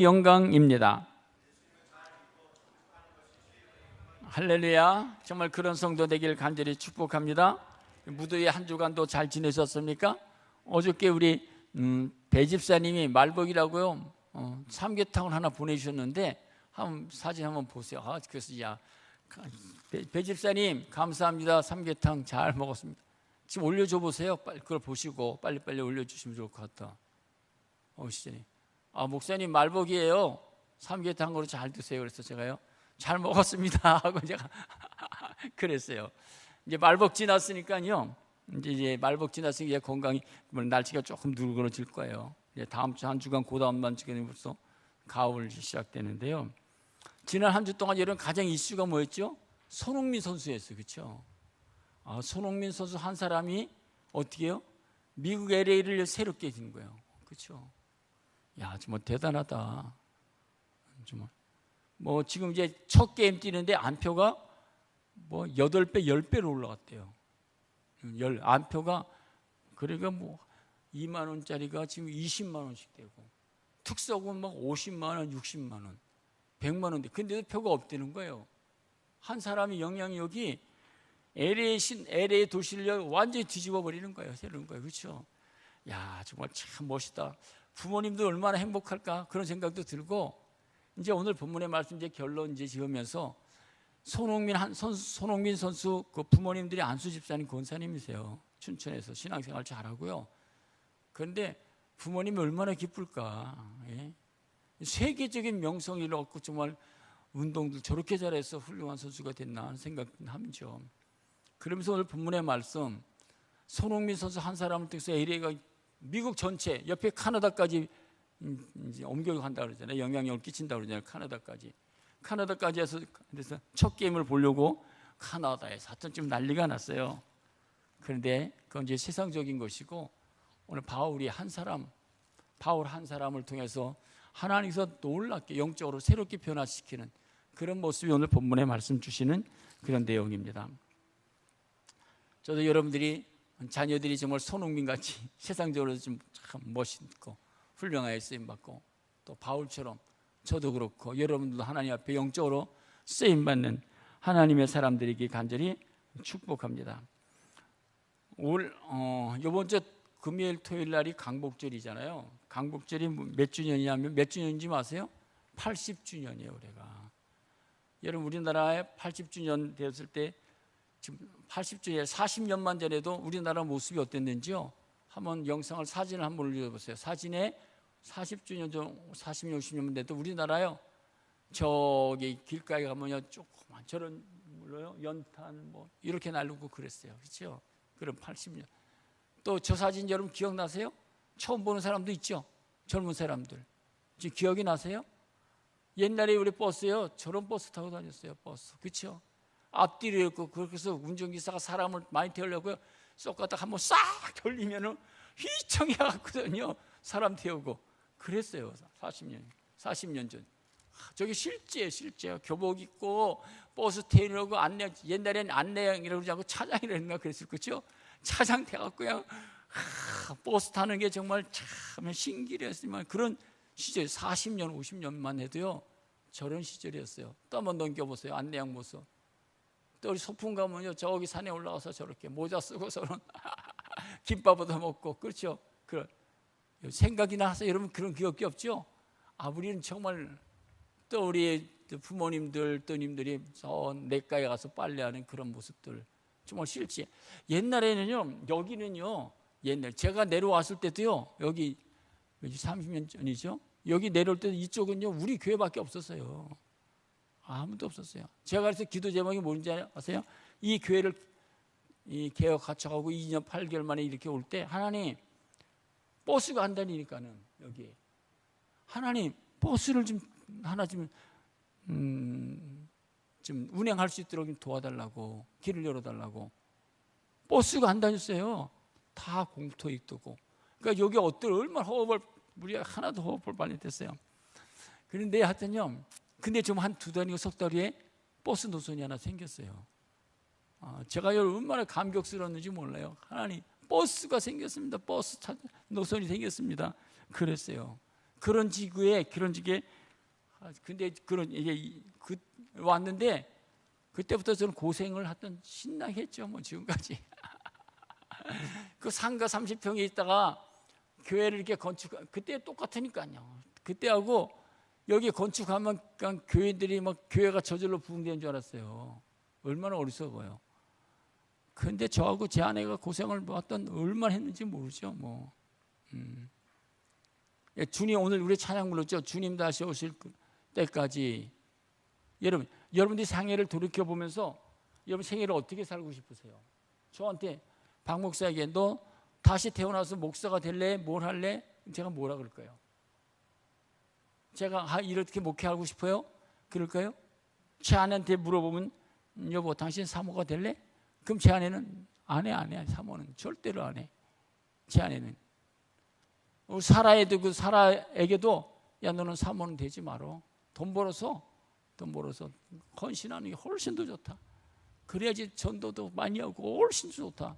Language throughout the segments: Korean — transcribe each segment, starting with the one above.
영광입니다. 할렐루야. 정말 그런 성도 되길 간절히 축복합니다. 무더위 한 주간도 잘 지내셨습니까? 어저께 우리 배집사님이 말복이라고요 삼계탕을 하나 보내주셨는데 사진 한번 보세요. 그래서 배집사님 감사합니다. 삼계탕 잘 먹었습니다. 지금 올려줘 보세요. 빨리 그걸 보시고 빨리빨리 올려주시면 좋을 것 같다. 시전이 목사님 말복이에요. 삼계탕으로 잘 드세요. 그래서 제가요 잘 먹었습니다 하고 제가 그랬어요. 이제 말복 지났으니까요. 이제 말복 지났으니까 건강이 날씨가 조금 누그러질 거예요. 이제 다음 주 한 주간 그 다음만 지금 벌써 가을이 시작되는데요. 지난 한 주 동안 여러분 가장 이슈가 뭐였죠? 손흥민 선수였어요. 그렇죠? 손흥민 선수 한 사람이 어떻게 해요? 미국 LA를 새롭게 진 거예요. 그렇죠? 야, 정말 대단하다. 정말. 지금 이제 첫 게임 뛰는데 안표가 8배, 10배로 올라갔대요. 안표가 그러니까 2만 원짜리가 지금 20만 원씩 되고 특석은 50만 원, 60만 원, 100만 원. 근데도 표가 없다는 거예요. 한 사람이 영향력이 LA 도시를 완전히 뒤집어 버리는 거예요. 새로운 거예요. 그렇죠? 야, 정말 참 멋있다. 부모님도 얼마나 행복할까 그런 생각도 들고 이제 오늘 본문의 말씀 이제 결론 이제 지으면서 손흥민 선수 그 부모님들이 안수 집사님 권사님이세요. 춘천에서 신앙생활 잘하고요. 그런데 부모님이 얼마나 기쁠까. 예? 세계적인 명성을 얻고 정말 운동도 저렇게 잘해서 훌륭한 선수가 됐나 하는 생각하죠. 그러면서 오늘 본문의 말씀 손흥민 선수 한 사람을 통해서 LA가 미국 전체 옆에 카나다까지 이제 옮겨간다 그러잖아요. 영향력을 끼친다 그러잖아요. 카나다까지 해서 그래서 첫 게임을 보려고 카나다에서 하여튼 난리가 났어요. 그런데 그건 이제 세상적인 것이고 오늘 바울 한 사람을 통해서 하나님께서 놀랍게 영적으로 새롭게 변화시키는 그런 모습이 오늘 본문에 말씀 주시는 그런 내용입니다. 저도 여러분들이 자녀들이 정말 손흥민같이 세상적으로 좀 참 멋있고 훌륭하게 쓰임받고 또 바울처럼 저도 그렇고 여러분들도 하나님 앞에 영적으로 쓰임받는 하나님의 사람들이기 간절히 축복합니다. 이번 주 금요일 토요일 날이 강복절이잖아요. 강복절이 몇 주년이냐면 몇 주년인지 아세요? 80주년이에요. 올해가. 여러분 우리나라에 80주년 되었을 때 지금 80주년 40년만 전에도 우리나라 모습이 어땠는지요? 한번 영상을 사진을 한번 올려보세요. 사진에 40주년 전 40년 50년 돼도 우리나라요 저기 길가에 가면요 조그만 저런 연탄 이렇게 날리고 그랬어요. 그렇죠? 그럼 80년. 또 저 사진 여러분 기억나세요? 처음 보는 사람도 있죠? 젊은 사람들. 지금 기억이 나세요? 옛날에 우리 버스요 저런 버스 타고 다녔어요. 버스. 그렇죠? 앞뒤로 있고 그래서 운전기사가 사람을 많이 태우려고요. 쏙 갖다 한번 싹 돌리면은 휘청해 갔거든요. 사람 태우고 그랬어요. 40년 전. 저게 실제예요. 교복 입고 버스 태우려고 옛날에는 안내양이라고 그러지 않고 차장이라는가 그랬을 거죠. 차장 돼갖고요. 버스 타는 게 정말 참 신기했지만 그런 시절 40년 50년만 해도요 저런 시절이었어요. 또 한번 넘겨보세요. 안내양 모습. 또 우리 소풍 가면요 저기 산에 올라가서 저렇게 모자 쓰고서는 김밥 얻어 먹고 그렇죠. 생각이 나서 여러분 그런 기억이 없죠? 우리는 정말 또 우리 부모님들 또님들이 저 냇가에 가서 빨래하는 그런 모습들 정말 실제. 옛날에는요 여기는요 옛날 제가 내려왔을 때도요 여기 30년 전이죠. 여기 내려올 때도 이쪽은요 우리 교회밖에 없었어요. 아무도 없었어요. 제가 그래서 기도 제목이 뭔지 아세요? 이 교회를 개혁 갖춰가고 2년 8개월 만에 이렇게 올 때 하나님 버스가 안 다니니까는 여기 하나님 버스를 좀 하나 좀 운행할 수 있도록 좀 도와달라고 길을 열어달라고. 버스가 안 다녔어요. 다 공터 있고. 그러니까 여기 얼마나 우리가 하나도 호흡을 빨리 됐어요. 그런데 하여튼요. 근데 좀 한 2달이고 석 달 후에 버스 노선이 하나 생겼어요. 제가 얼마나 감격스러웠는지 몰라요. 하나님 버스가 생겼습니다. 버스 노선이 생겼습니다. 그랬어요. 그런 지구에 근데 그런 이게 왔는데 그때부터 저는 고생을 하던 신나게 했죠. 뭐 지금까지. 그 상가 30평에 있다가 교회를 이렇게 그때 똑같으니까요. 그때하고 여기 건축하면 그냥 교인들이 막 교회가 저절로 부흥되는 줄 알았어요. 얼마나 어리석어요. 근데 저하고 제 아내가 고생을 얼마나 했는지 모르죠. 뭐. 주님, 오늘 우리 찬양 불렀죠. 주님 다시 오실 때까지. 여러분들이 생애를 돌이켜보면서 여러분 생애를 어떻게 살고 싶으세요? 저한테 박 목사에게 너 다시 태어나서 목사가 될래? 뭘 할래? 제가 뭐라 그럴까요? 제가 이렇게 목회하고 싶어요? 그럴까요? 제 아내한테 물어보면 여보 당신 사모가 될래? 그럼 제 아내는 안 해. 사모는 절대로 안 해. 제 아내는. 사라에도 사라에게도 야 너는 사모는 되지 마라. 돈 벌어서 헌신하는 게 훨씬 더 좋다. 그래야지 전도도 많이 하고 훨씬 좋다.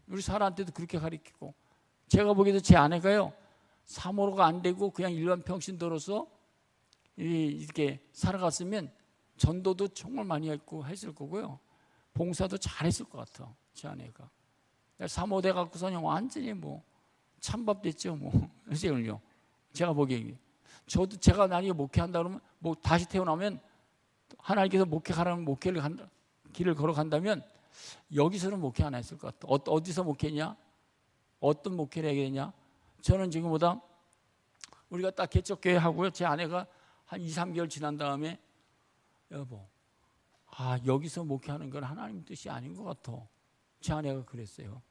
우리 사라한테도 그렇게 가르치고 제가 보기에도 제 아내가요 사모가 안 되고 그냥 일반 평신도로서 이렇게 살아갔으면 전도도 정말 많이 했을 거고요. 봉사도 잘했을 것 같아. 제 아내가 사모 돼 갖고서는 완전히 뭐 찬밥 됐죠. 뭐 선생님요. 제가 보기에 저도 제가 나중에 목회한다 그러면 뭐 다시 태어나면 하나님께서 목회하라는 길을 걸어간다면 여기서는 목회 안 했을 것 같아. 어디서 목회냐? 어떤 목회를 해야 되냐? 저는 지금보다 우리가 딱 개척교회 하고요. 제 아내가 한 2, 3개월 지난 다음에 여보, 여기서 목회하는 건 하나님 뜻이 아닌 것 같아. 제 아내가 그랬어요.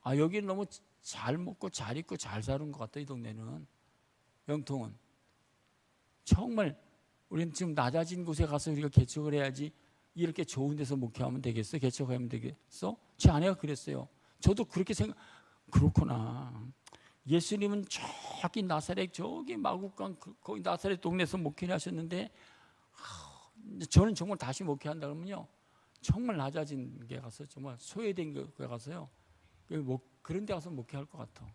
여기는 너무 잘 먹고 잘 입고 잘 사는 것 같다. 이 동네는. 영통은. 정말 우리는 지금 낮아진 곳에 가서 우리가 개척을 해야지 이렇게 좋은 데서 목회하면 되겠어? 개척하면 되겠어? 제 아내가 그랬어요. 저도 그렇게 그렇구나. 예수님은 저기 나사렛 저기 마국간 거기 나사렛 동네에서 목회를 하셨는데 저는 정말 다시 목회한다 그러면요 정말 낮아진 게 가서 정말 소외된 게 가서요 그런 데 가서 목회할 것 같아.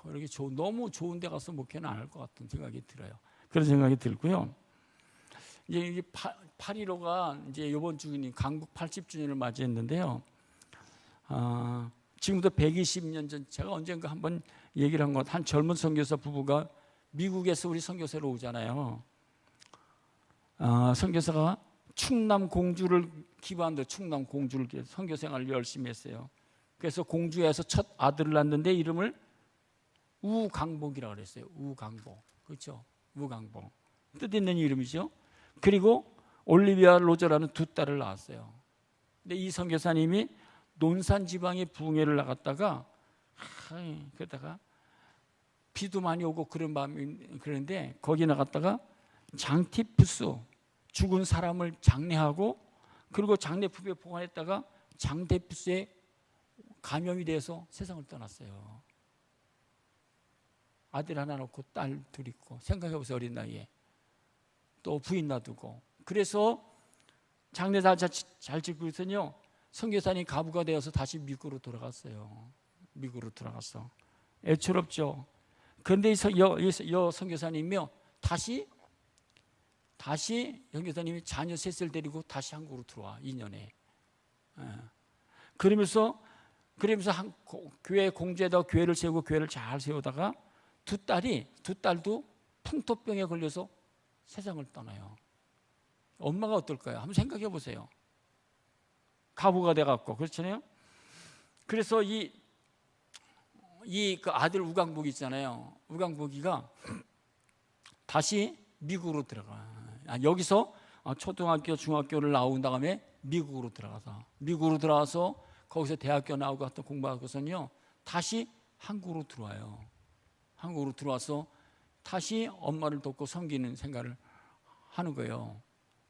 이렇게 너무 좋은 데 가서 목회는 안 할 것 같은 생각이 들어요. 그런 생각이 들고요. 이제 8.15가 이제 이번 주에 강북 80주년을 맞이했는데요. 지금부터 120년 전 제가 언젠가 한번 얘기를 한 것, 한 젊은 선교사 부부가 미국에서 우리 선교사로 오잖아요. 선교사가 충남 공주를 기반으로 충남 공주를 선교 생활을 열심히 했어요. 그래서 공주에서 첫 아들을 낳았는데 이름을 우강복이라고 그랬어요. 우강복. 그렇죠? 우강복. 뜻 있는 이름이죠. 그리고 올리비아 로저라는 두 딸을 낳았어요. 근데 이 선교사님이 논산 지방에 부흥회를 나갔다가 그러다가 비도 많이 오고 그런데 거기 나갔다가 장티푸스 죽은 사람을 장례하고 그리고 장례품에 보관했다가 장티푸스에 감염이 돼서 세상을 떠났어요. 아들 하나 놓고 딸 둘 있고 생각해보세요. 어린 나이에 또 부인 놔두고 그래서 장례 잘 짓고 있으면요 선교사님 가부가 되어서 다시 미국으로 돌아갔어요. 미국으로 돌아갔어. 애처롭죠. 그런데 이 선교사님이요 다시 선교사님이 자녀 셋을 데리고 다시 한국으로 들어와 2년에. 그러면서 교회 공주에다가 교회를 세우고 교회를 잘 세우다가 두 딸도 풍토병에 걸려서 세상을 떠나요. 엄마가 어떨까요? 한번 생각해 보세요. 가부가 돼갖고 그렇잖아요. 그래서 그 아들 우강복이 있잖아요. 우강복이가 다시 미국으로 들어가. 여기서 초등학교, 중학교를 나온 다음에 미국으로 들어가서 거기서 대학교 나오고 하여튼 공부하고서는요 다시 한국으로 들어와요. 한국으로 들어와서 다시 엄마를 돕고 섬기는 생각을 하는 거예요.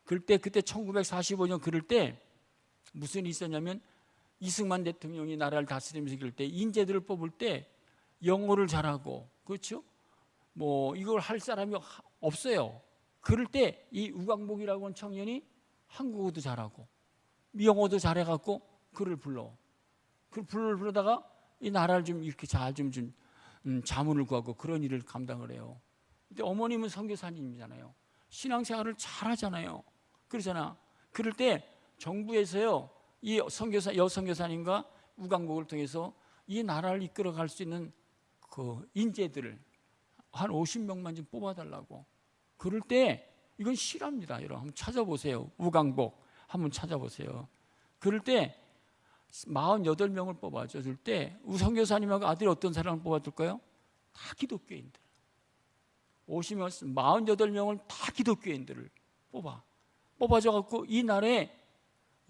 그때 1945년 그럴 때 무슨 일이 있었냐면 이승만 대통령이 나라를 다스리면서 그럴 때 인재들을 뽑을 때 영어를 잘하고 그렇죠? 뭐 이걸 할 사람이 없어요. 그럴 때 이 우광복이라고 하는 청년이 한국어도 잘하고 영어도 잘해갖고 그를 불러다가 이 나라를 좀 이렇게 잘 좀 자문을 구하고 그런 일을 감당을 해요. 근데 어머님은 선교사님이잖아요. 신앙생활을 잘하잖아요. 그러잖아. 그럴 때 정부에서요, 이 선교사 여선교사님과 우강국을 통해서 이 나라를 이끌어갈 수 있는 그 인재들을 한 50명만 좀 뽑아달라고. 그럴 때 이건 실화입니다. 여러분 한번 찾아보세요. 우강복 한번 찾아보세요. 그럴 때 48명을 뽑아줄 때 선교사님하고 아들이 어떤 사람을 뽑아줄까요? 다 기독교인들. 오시면 48명을 다 기독교인들을 뽑아줘갖고 이 나라에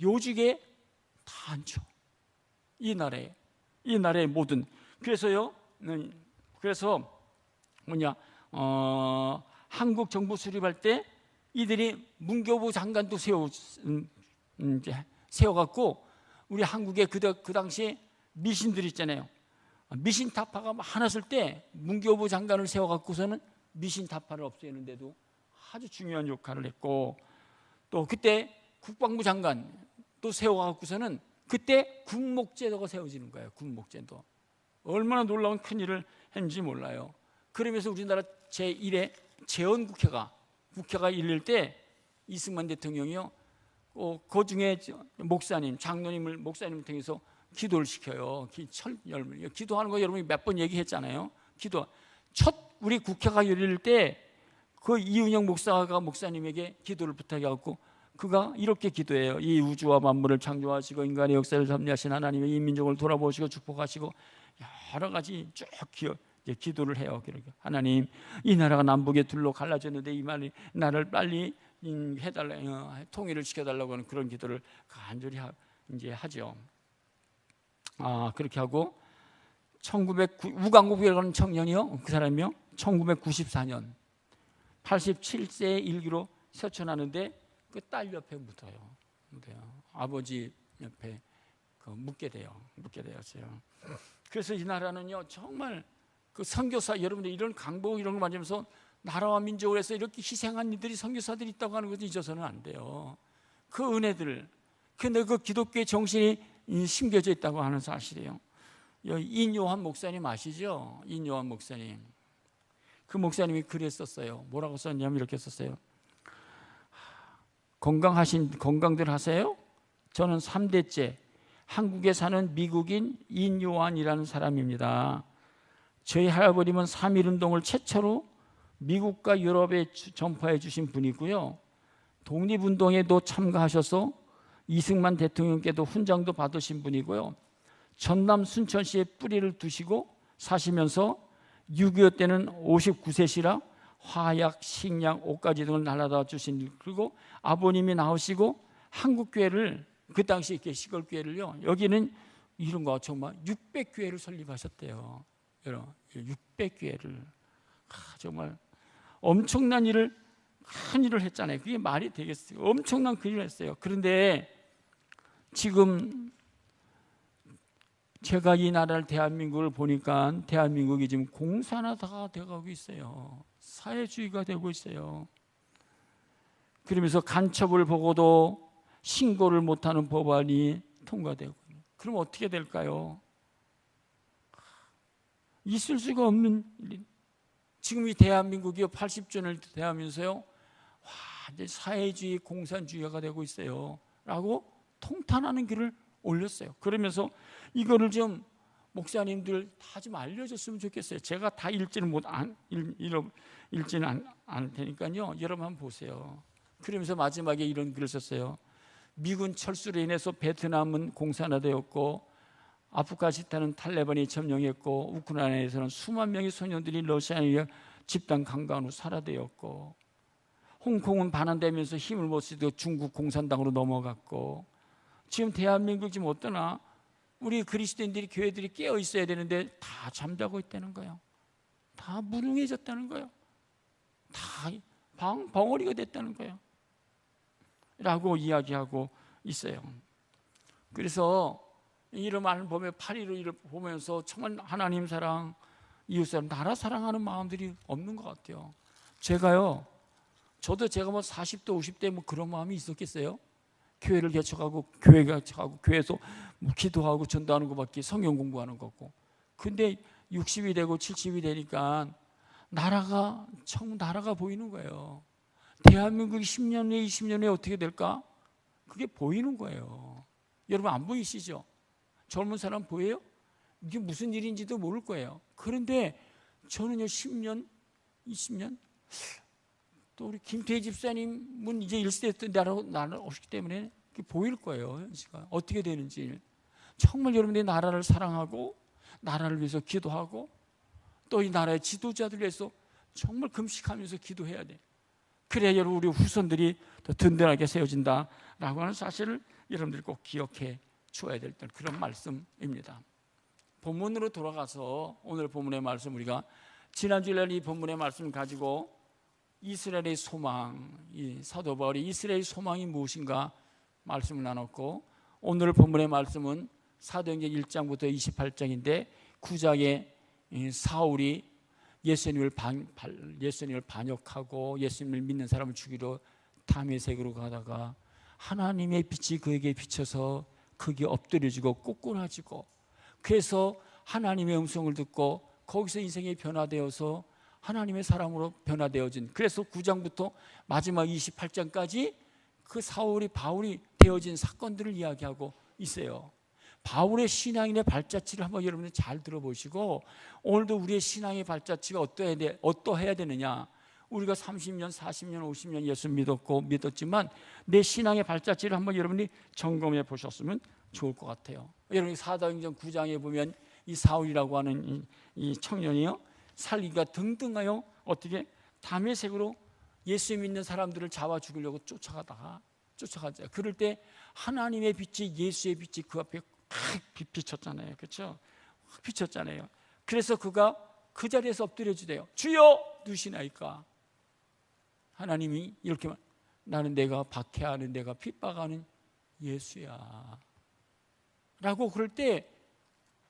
요직에 다 앉혀. 이 나라의 모든. 그래서요, 그래서 한국 정부 수립할 때 이들이 문교부 장관도 세워갖고 우리 한국에 그 당시에 미신들 있잖아요. 미신타파가 많았을 때 문교부 장관을 세워갖고서는 미신타파를 없애는데도 아주 중요한 역할을 했고, 또 그때 국방부 장관 또 세워갖고서는 그때 군목제도가 세워지는 거예요. 군목제도. 얼마나 놀라운 큰일을 했는지 몰라요. 그러면서 우리나라 제1회 재헌국회가 열릴 때 이승만 대통령이요, 그 중에 목사님을 통해서 기도를 시켜요. 기도하는 거 여러분이 몇 번 얘기했잖아요. 첫 우리 국회가 열릴 때 그 이은영 목사님에게 기도를 부탁해갖고 그가 이렇게 기도해요. 이 우주와 만물을 창조하시고 인간의 역사를 섭리하신 하나님의 이 민족을 돌아보시고 축복하시고 여러 가지 쭉 기도를 해요. 하나님, 이 나라가 남북에 둘로 갈라졌는데 이 나라를 빨리 통일을 시켜달라고 하는 그런 기도를 간절히 이제 하죠. 그렇게 하고 우강국이라는 청년이요, 그 사람이요, 1994년 87세의 일기로 서천하는데 그 딸 옆에 묻어요. 아버지 옆에 묻게 되었어요. 그래서 이 나라는요, 정말 그 선교사, 여러분들 이런 강복 이런 거 맞으면서 나라와 민족을 위해서 이렇게 희생한 이들이 선교사들이 있다고 하는 것도 잊어서는 안 돼요. 그 은혜들, 근데 그 기독교의 정신이 심겨져 있다고 하는 사실이에요. 인요한 목사님 아시죠? 인요한 목사님. 그 목사님이 글을 썼어요. 뭐라고 썼냐면 이렇게 썼어요. 건강들 하세요? 저는 3대째 한국에 사는 미국인 인요한이라는 사람입니다. 저희 할아버님은 3.1운동을 최초로 미국과 유럽에 전파해 주신 분이고요. 독립운동에도 참가하셔서 이승만 대통령께도 훈장도 받으신 분이고요. 전남 순천시에 뿌리를 두시고 사시면서 6.25 때는 59세시라 화약, 식량, 옷가지 등을 날라다 주신, 그리고 아버님이 나오시고 한국교회를 그 당시 이렇게 시골교회를요, 여기는 이런 거 정말 600교회를 설립하셨대요. 여러분, 600교회를 정말 엄청난 일을, 큰 일을 했잖아요. 그게 말이 되겠어요? 엄청난 그 일을 했어요. 그런데 지금 제가 이 나라를, 대한민국을 보니까 대한민국이 지금 공산화가 되어가고 있어요. 사회주의가 되고 있어요. 그러면서 간첩을 보고도 신고를 못하는 법안이 통과되고, 그럼 어떻게 될까요? 있을 수가 없는 일. 지금 이 대한민국이요, 80주년을 대하면서요, 완전 사회주의, 공산주의가 되고 있어요 라고 통탄하는 글을 올렸어요. 그러면서 이거를 좀 목사님들 다 좀 알려줬으면 좋겠어요. 제가 다 읽지는 않을 테니까요, 여러분 한번 보세요. 그러면서 마지막에 이런 글을 썼어요. 미군 철수로 인해서 베트남은 공산화되었고, 아프가니스탄은 탈레반이 점령했고, 우크라이나에서는 수만 명의 소년들이 러시아에 의해 집단 강간으로 살해되었고, 홍콩은 반환되면서 힘을 못 쓰고 중국 공산당으로 넘어갔고, 지금 대한민국 지금 어떠나 우리 그리스도인들이, 교회들이 깨어 있어야 되는데 다 잠자고 있다는 거예요. 다 무능해졌다는 거예요. 다 벙어리가 됐다는 거예요 라고 이야기하고 있어요. 그래서 이런 말을 보면, 8.15를 보면서 정말 하나님 사랑, 이웃 사랑, 나라 사랑하는 마음들이 없는 것 같아요. 저도 제가 뭐 40대 50대 뭐 그런 마음이 있었겠어요? 교회를 개척하고, 교회에서 뭐 기도하고 전도하는 것밖에, 성경 공부하는 거고. 근데 60이 되고 70이 되니까 나라가 보이는 거예요. 대한민국이 10년 후에 20년 후에 어떻게 될까? 그게 보이는 거예요. 여러분 안 보이시죠? 젊은 사람 보여요? 이게 무슨 일인지도 모를 거예요. 그런데 저는요 10년, 20년 또 우리 김태희 집사님은 이제 1세대 때 나라 오시기 때문에 보일 거예요. 현실가 어떻게 되는지. 정말 여러분들이 나라를 사랑하고 나라를 위해서 기도하고 또 이 나라의 지도자들 위해서 정말 금식하면서 기도해야 돼. 그래야 여러분 우리 후손들이 더 든든하게 세워진다라고 하는 사실을 여러분들이 꼭 기억해 주어야 될 그런 말씀입니다. 본문으로 돌아가서 오늘 본문의 말씀, 우리가 지난주에 이 본문의 말씀을 가지고 이스라엘의 소망, 이 사도 바울이 이스라엘의 소망이 무엇인가 말씀을 나눴고, 오늘 본문의 말씀은 사도행전 1장부터 28장인데 9장에 사울이 예수님을 반역하고 예수님을 믿는 사람을 죽이러 다메섹으로 가다가 하나님의 빛이 그에게 비쳐서 그게 엎드려지고 ቁ꾸라지고, 그래서 하나님의 음성을 듣고 거기서 인생이 변화되어서 하나님의 사람으로 변화되어진, 그래서 9장부터 마지막 28장까지 그 바울이 되어진 사건들을 이야기하고 있어요. 바울의 신앙인의 발자취를 한번 여러분들 잘 들어보시고, 오늘도 우리의 신앙의 발자취가 어떠해야 되느냐. 우리가 30년, 40년, 50년 예수 믿었지만 내 신앙의 발자취를 한번 여러분이 점검해 보셨으면 좋을 것 같아요. 여러분 사도행전 9장에 보면 이 사울이라고 하는 이 청년이요, 살기가 등등하여 어떻게 다메섹으로 예수 믿는 사람들을 잡아 죽이려고 쫓아가죠. 그럴 때 하나님의 빛이, 예수의 빛이 그 앞에 확 비쳤잖아요. 그렇죠? 확 비쳤잖아요. 그래서 그가 그 자리에서 엎드려 주대요. 주여 누시나이까. 하나님이 이렇게 나는 내가 박해하는, 내가 핍박하는 예수야 라고 그럴 때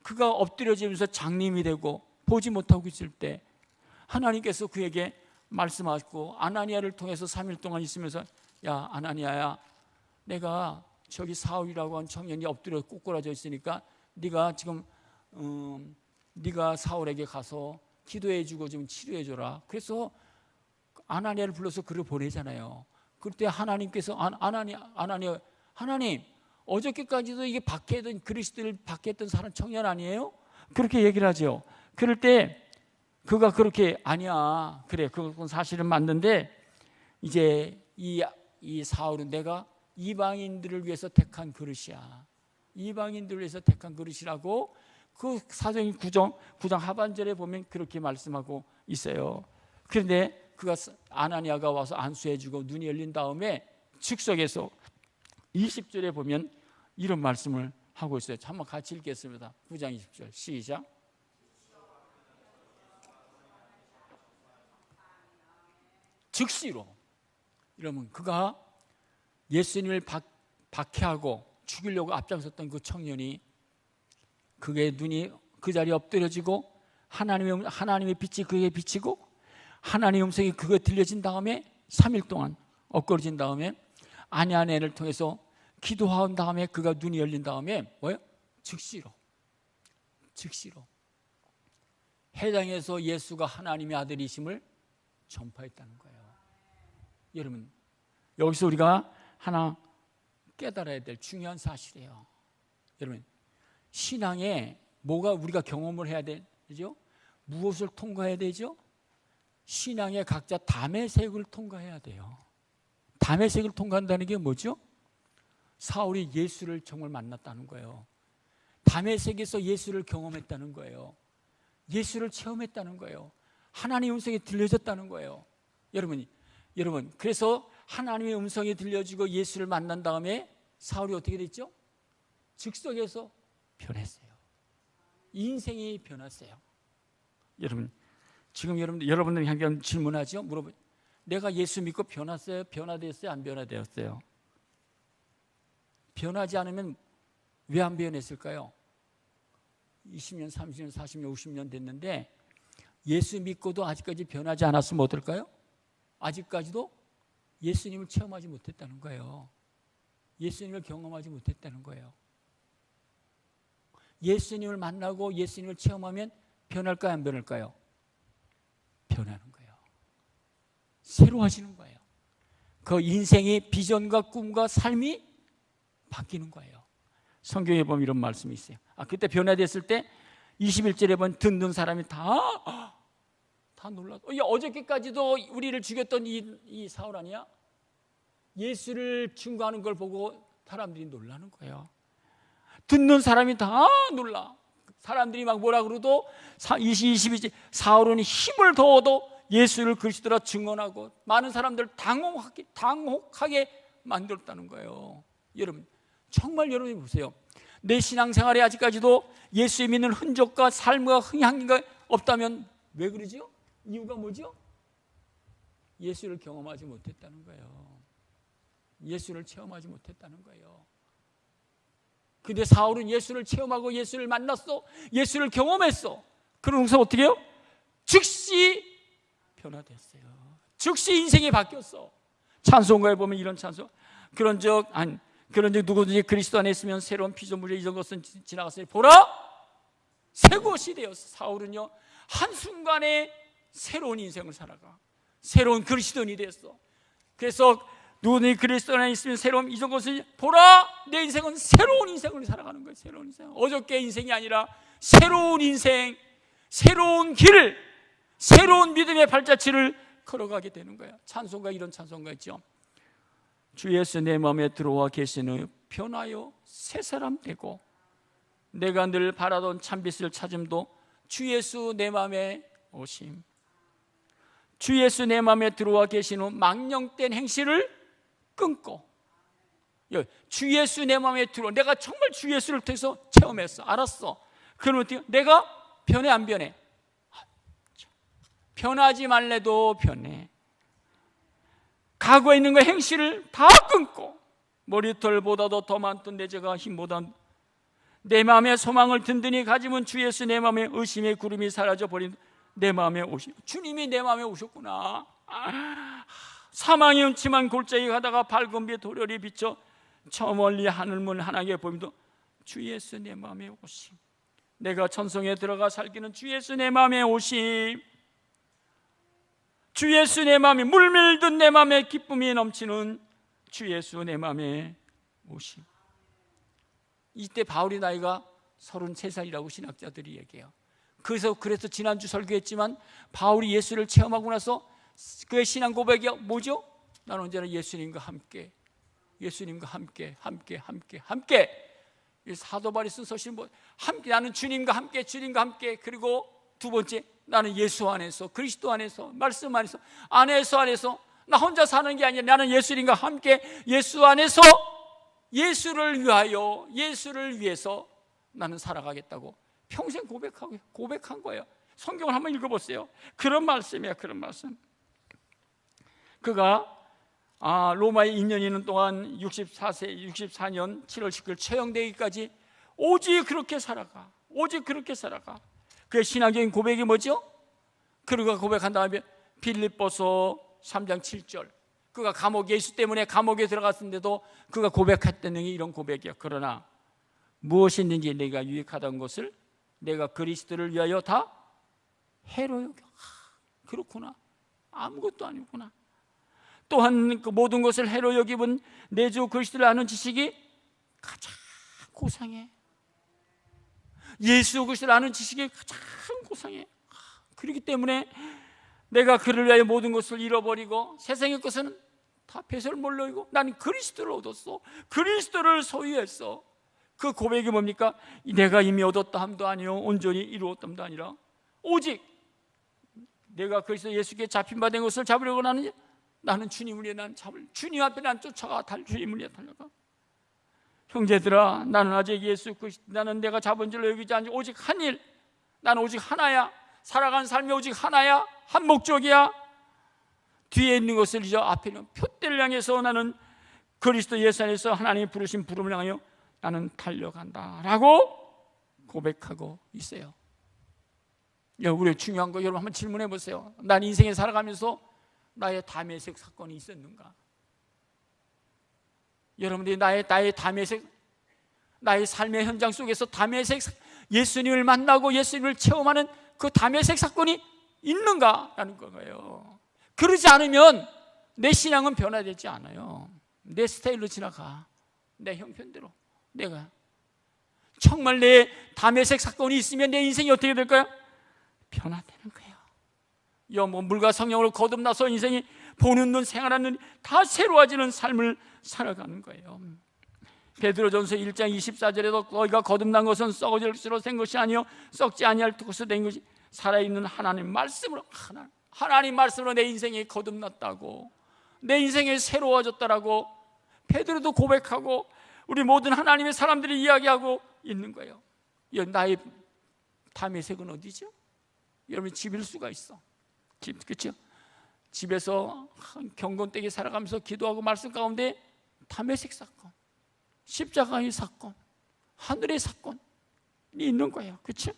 그가 엎드려지면서 장님이 되고 보지 못하고 있을 때 하나님께서 그에게 말씀하시고 아나니아를 통해서 3일 동안 있으면서, 야 아나니아야, 내가 저기 사울이라고 하는 청년이 엎드려 꼬꾸라져 있으니까 네가 지금 네가 사울에게 가서 기도해주고 좀 치료해줘라. 그래서 아나니아를 불러서 그를 보내잖아요. 그때 하나님께서 아나니아, 하나님 어저께까지도 이게 박해했던, 그리스도를 박해했던 사람 청년 아니에요? 그렇게 얘기를 하죠. 그럴 때 그가 그렇게, 아니야, 그래, 그건 사실은 맞는데 이제 이 사울은 내가 이방인들을 위해서 택한 그릇이야. 이방인들을 위해서 택한 그릇이라고 그 사도행전 9장 하반절에 보면 그렇게 말씀하고 있어요. 그런데 그가 아나니아가 와서 안수해주고 눈이 열린 다음에 즉석에서 20절에 보면 이런 말씀을 하고 있어요. 한번 같이 읽겠습니다. 9장 20절 시작. 즉시로, 이러면 그가 예수님을 박해하고 죽이려고 앞장섰던 그 청년이, 그의 눈이 그 자리에 엎드려지고 하나님의 빛이 그에게 비치고 하나님의 음성이 그게 들려진 다음에 3일 동안 엎드려진 다음에 아나니아를 통해서 기도한 다음에 그가 눈이 열린 다음에 뭐예요? 즉시로 해당에서 예수가 하나님의 아들이심을 전파했다는 거예요. 여러분 여기서 우리가 하나 깨달아야 될 중요한 사실이에요. 여러분 신앙에 뭐가 우리가 경험을 해야 되죠? 무엇을 통과해야 되죠? 신앙에 각자 다메섹을 통과해야 돼요. 다메섹을 통과한다는 게 뭐죠? 사울이 예수를 정말 만났다는 거예요. 다메섹에서 예수를 경험했다는 거예요. 예수를 체험했다는 거예요. 하나님의 음성이 들려졌다는 거예요. 여러분 그래서 하나님의 음성이 들려지고 예수를 만난 다음에 사울이 어떻게 됐죠? 즉석에서 변했어요. 인생이 변했어요. 여러분 지금 여러분들이 한번 질문하죠. 물어봐요. 내가 예수 믿고 변했어요? 변화되었어요? 안 변화되었어요? 변하지 않으면 왜 안 변했을까요? 20년, 30년, 40년, 50년 됐는데 예수 믿고도 아직까지 변하지 않았으면 어떨까요? 아직까지도 예수님을 체험하지 못했다는 거예요. 예수님을 경험하지 못했다는 거예요. 예수님을 만나고 예수님을 체험하면 변할까요? 안 변할까요? 변하는 거예요. 새로워지는 거예요. 그 인생의 비전과 꿈과 삶이 바뀌는 거예요. 성경에 보면 이런 말씀이 있어요. 그때 변화됐을 때 21절에 보면 듣는 사람이 다 놀라서, 어저께까지도 우리를 죽였던 이 사울 아니야? 예수를 증거하는 걸 보고 사람들이 놀라는 거예요. 듣는 사람이 다 놀라. 사람들이 막 뭐라 그러도 22절 사울은 힘을 더 얻어 예수를 그리스도라 증언하고 많은 사람들 당혹하게 만들었다는 거예요. 여러분, 정말 여러분이 보세요. 내 신앙생활에 아직까지도 예수 믿는 흔적과 삶과 흥향이 없다면 왜 그러죠? 이유가 뭐죠? 예수를 경험하지 못했다는 거예요. 예수를 체험하지 못했다는 거예요. 근데 사울은 예수를 체험하고 예수를 만났어. 예수를 경험했어. 그러면서 어떻게 해요? 즉시 변화됐어요. 즉시 인생이 바뀌었어. 찬송가에 보면 이런 찬송, 그런즉 누구든지 그리스도 안에 있으면 새로운 피조물의 이전 것은 지나갔으니 보라 새 것이 되었어. 사울은요, 한순간에 새로운 인생을 살아가 새로운 그리스도인이 됐어. 그래서 누구든지 그리스도 안에 있으면 새로운 이전 것을 보라, 내 인생은 새로운 인생을 살아가는 거예요. 새로운 인생. 어저께 인생이 아니라 새로운 인생, 새로운 길, 새로운 믿음의 발자취를 걸어가게 되는 거예요. 찬송가, 이런 찬송가 있죠. 주 예수 내 마음에 들어와 계시는 변하여 새 사람 되고 내가 늘 바라던 참빛을 찾음도 주 예수 내 마음에 오심. 주 예수 내 마음에 들어와 계시는 망령된 행실을 끊고, 주 예수 내 마음에 들어와, 내가 정말 주 예수를 통해서 체험했어, 알았어. 그러면 어떻게? 내가 변해 안 변해? 변하지 말래도 변해. 과거에 있는 거 행실을 다 끊고 머리털보다도 더 많던 내 죄가 힘보다 내 마음의 소망을 든든히 가지면 주 예수 내 마음에 의심의 구름이 사라져버린 내 마음에 오시. 주님이 내 마음에 오셨구나. 사망이 음침한 골짜기 가다가 밝은 빛 도련이 비쳐 저 멀리 하늘문 하나게 보임도 주 예수 내 마음에 오심. 내가 천성에 들어가 살기는 주 예수 내 마음에 오심. 주 예수 내 마음에 물밀듯 내 마음에 기쁨이 넘치는 주 예수 내 마음에 오심. 이때 바울의 나이가 33살이라고 신학자들이 얘기해요. 그래서 지난주 설교했지만 바울이 예수를 체험하고 나서 그의 신앙 고백이 뭐죠? 나는 언제나 예수님과 함께, 예수님과 함께. 이 사도 바울이 쓴 서신 함께, 나는 주님과 함께. 그리고 두 번째, 나는 예수 안에서, 그리스도 안에서, 말씀 안에서 나 혼자 사는 게 아니라 나는 예수님과 함께 예수 안에서 예수를 위해서 나는 살아가겠다고 평생 고백한 거예요. 성경을 한번 읽어보세요. 그런 말씀이야, 그런 말씀. 그가 로마에 2년 있는 동안 64년 7월 19일 처형되기까지 오직 그렇게 살아가. 그의 신앙적인 고백이 뭐죠? 그가 고백한 다음에 빌립보서 3장 7절, 그가 예수 때문에 감옥에 들어갔는데도 그가 고백했던 게 이런 고백이야. 그러나 무엇이든지 내가 유익하다는 것을 내가 그리스도를 위하여 다 해로 여겨. 그렇구나. 아무것도 아니구나. 또한 그 모든 것을 해로 여기면 내 주 그리스도를 아는 지식이 가장 고상해. 예수 그리스도를 아는 지식이 가장 고상해. 그렇기 때문에 내가 그를 위하여 모든 것을 잃어버리고 세상의 것은 다 배설 몰라이고 나는 그리스도를 얻었어. 그리스도를 소유했어. 그 고백이 뭡니까? 내가 이미 얻었다 함도 아니요 온전히 이루었다 함도 아니라 오직 내가 그리스도 예수께 잡힌 바 된 것을 잡으려고 나는 주님을 위해 주님 앞에 난 쫓아가 주님을 위해 달려가. 형제들아, 나는 아직 나는 내가 잡은 줄로 여기지 않지. 오직 한 일, 나는 오직 하나야. 살아가는 삶이 오직 하나야. 한 목적이야. 뒤에 있는 것을 잊어 앞에 있는 표대를 향해서 나는 그리스도 예수 안에서 하나님이 부르신 부름을 향하여 나는 달려간다 라고 고백하고 있어요. 우리 중요한 거 여러분 한번 질문해 보세요. 난 인생에 살아가면서 나의 담에색 사건이 있었는가? 여러분들이 나의 담에색, 나의 삶의 현장 속에서 담에색 예수님을 만나고 예수님을 체험하는 그 다메섹 사건이 있는가라는 거예요. 그러지 않으면 내 신앙은 변화되지 않아요. 내 스타일로 지나가. 내 형편대로. 내가 정말 내 다메섹 사건이 있으면 내 인생이 어떻게 될까요? 변화되는 거예요. 뭐 물과 성령으로 거듭나서 인생이 보는 눈, 생활하는 눈 다 새로워지는 삶을 살아가는 거예요. 베드로전서 1장 24절에도 너희가 거듭난 것은 썩어질 것으로 된 것이 아니요 썩지 아니할 것으로 된 것이 살아있는 하나님 말씀으로, 하나님 말씀으로 내 인생이 거듭났다고, 내 인생이 새로워졌다라고 베드로도 고백하고 우리 모든 하나님의 사람들이 이야기하고 있는 거예요. 나의 다메섹은 어디죠? 여러분, 집일 수가 있어. 집, 그렇죠? 집에서 경건되게 살아가면서 기도하고 말씀 가운데 다메섹 사건, 십자가의 사건, 하늘의 사건이 있는 거예요. 그렇죠?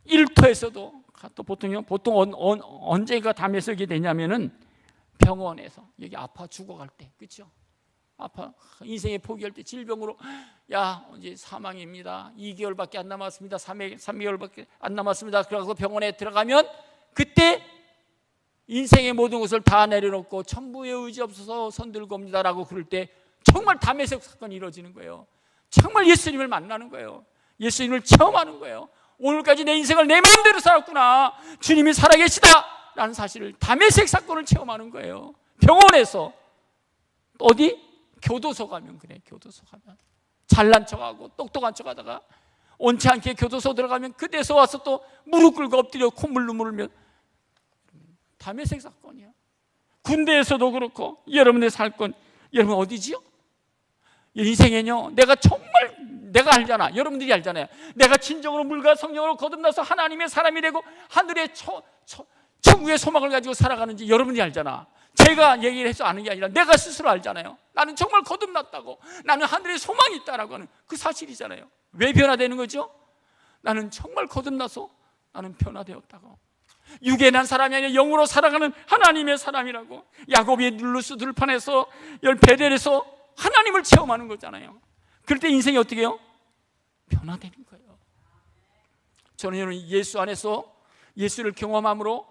일터에서도 또 보통 언제가 다메섹이 되냐면은 병원에서 여기 아파 죽어갈 때, 그렇죠? 아파 인생에 포기할 때, 질병으로 이제 사망입니다. 2개월밖에 안 남았습니다. 3개월밖에 안 남았습니다. 그래서 병원에 들어가면 그때 인생의 모든 것을 다 내려놓고 천부의 의지 없어서 손들고 옵니다라고 그럴 때 정말 다메섹 사건이 이루어지는 거예요. 정말 예수님을 만나는 거예요. 예수님을 체험하는 거예요. 오늘까지 내 인생을 내 마음대로 살았구나, 주님이 살아계시다 라는 사실을, 다메섹 사건을 체험하는 거예요. 병원에서. 어디? 교도소 가면 그래. 교도소 가면 잘난 척하고 똑똑한 척하다가 원치 않게 교도소 들어가면 그때서 와서 또 무릎 꿇고 엎드려 콧물 흘리며, 다메섹 사건이야. 군대에서도 그렇고 여러분의 살건, 여러분 어디지요? 인생에는요, 내가 알잖아. 여러분들이 알잖아요. 내가 진정으로 물과 성령으로 거듭나서 하나님의 사람이 되고 하늘의 천국의 소망을 가지고 살아가는지 여러분들이 알잖아. 제가 얘기를 해서 아는 게 아니라 내가 스스로 알잖아요. 나는 정말 거듭났다고, 나는 하늘의 소망이 있다라고 하는 그 사실이잖아요. 왜 변화되는 거죠? 나는 정말 거듭나서 나는 변화되었다고. 육에 난 사람이 아니라 영으로 살아가는 하나님의 사람이라고. 야곱이 눌루스 들판에서 베델에서 하나님을 체험하는 거잖아요. 그럴 때 인생이 어떻게 해요? 변화되는 거예요. 저는 여러분, 예수 안에서 예수를 경험함으로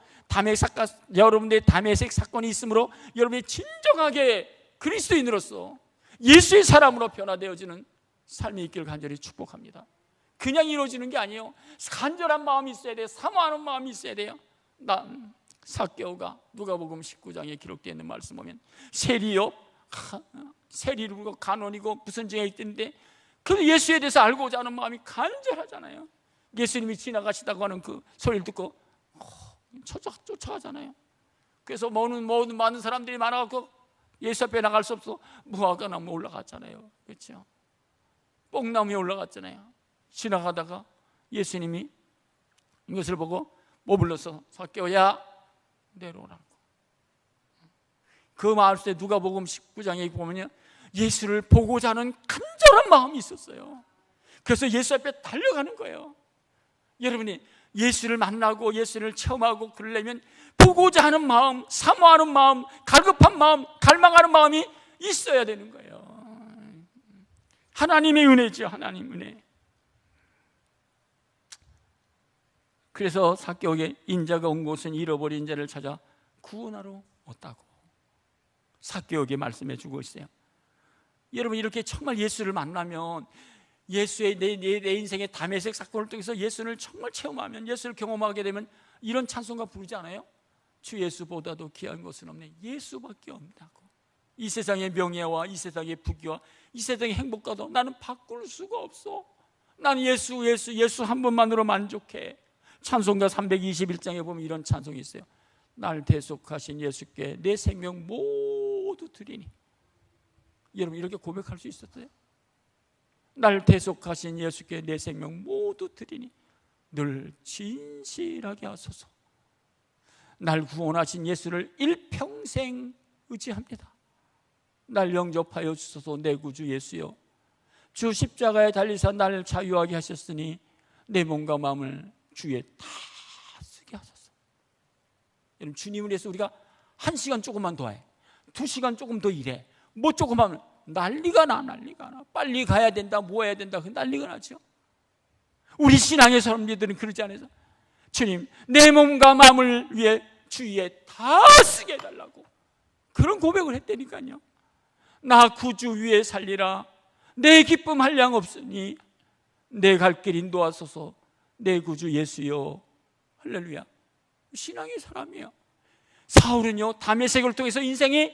여러분들의 다메섹 사건이 있으므로 여러분이 진정하게 그리스도인으로서 예수의 사람으로 변화되어지는 삶이 있기를 간절히 축복합니다. 그냥 이루어지는 게 아니에요. 간절한 마음이 있어야 돼요. 사모하는 마음이 있어야 돼요. 삭개오가 누가복음 19장에 기록되어 있는 말씀 보면 세리요, 세리고 간원이고 무슨 죄가 있던데 그 예수에 대해서 알고자 하는 마음이 간절하잖아요. 예수님이 지나가시다고 하는 그 소리를 듣고 쫓아가잖아요. 그래서 많은 사람들이 많아갖고 예수 앞에 나갈 수 없어 무화과나무에 올라갔잖아요. 그렇죠? 뽕나무에 올라갔잖아요. 지나가다가 예수님이 이것을 보고 뭐 불러서 삭개오야 내려오라고. 그 마을에 누가복음 19장에 보면요, 예수를 보고자 하는 간절한 마음이 있었어요. 그래서 예수 앞에 달려가는 거예요. 여러분이 예수를 만나고 예수를 체험하고 그러려면 보고자 하는 마음, 사모하는 마음, 갈급한 마음, 갈망하는 마음이 있어야 되는 거예요. 하나님의 은혜죠. 하나님 은혜. 그래서 삭개오에게 인자가 온 곳은 잃어버린 자를 찾아 구원하러 왔다고 삭개오에게 말씀해 주고 있어요. 여러분, 이렇게 정말 예수를 만나면, 예수의 내 인생의 다메섹 사건을 통해서 예수를 정말 체험하면, 예수를 경험하게 되면 이런 찬송가 부르지 않아요? 주 예수보다도 귀한 것은 없네. 예수밖에 없다고. 이 세상의 명예와 이 세상의 부귀와 이 세상의 행복과도 나는 바꿀 수가 없어. 나는 예수 한 분만으로 만족해. 찬송가 321장에 보면 이런 찬송이 있어요. 날 대속하신 예수께 내 생명 모두 드리니. 여러분, 이렇게 고백할 수 있었어요? 날 대속하신 예수께 내 생명 모두 드리니 늘 진실하게 하소서. 날 구원하신 예수를 일평생 의지합니다. 날 영접하여 주소서. 내 구주 예수여, 주 십자가에 달리사 나를 자유하게 하셨으니 내 몸과 마음을 주에 다 쓰게 하소서. 여러분, 주님을 위해서 우리가 1시간 조금만 더 해, 2시간 조금 더 일해, 뭐 조금 하면 난리가 나. 빨리 가야 된다, 뭐 해야 된다, 그 난리가 나죠. 우리 신앙의 사람들은 그러지 않아서 주님, 내 몸과 마음을 위해 주위에 다 쓰게 해달라고 그런 고백을 했다니까요. 나 구주 위에 살리라. 내 기쁨 한량 없으니 내 갈 길 인도하소서. 내 구주 예수여. 할렐루야. 신앙의 사람이에요. 사울은요, 다메섹을 통해서 인생이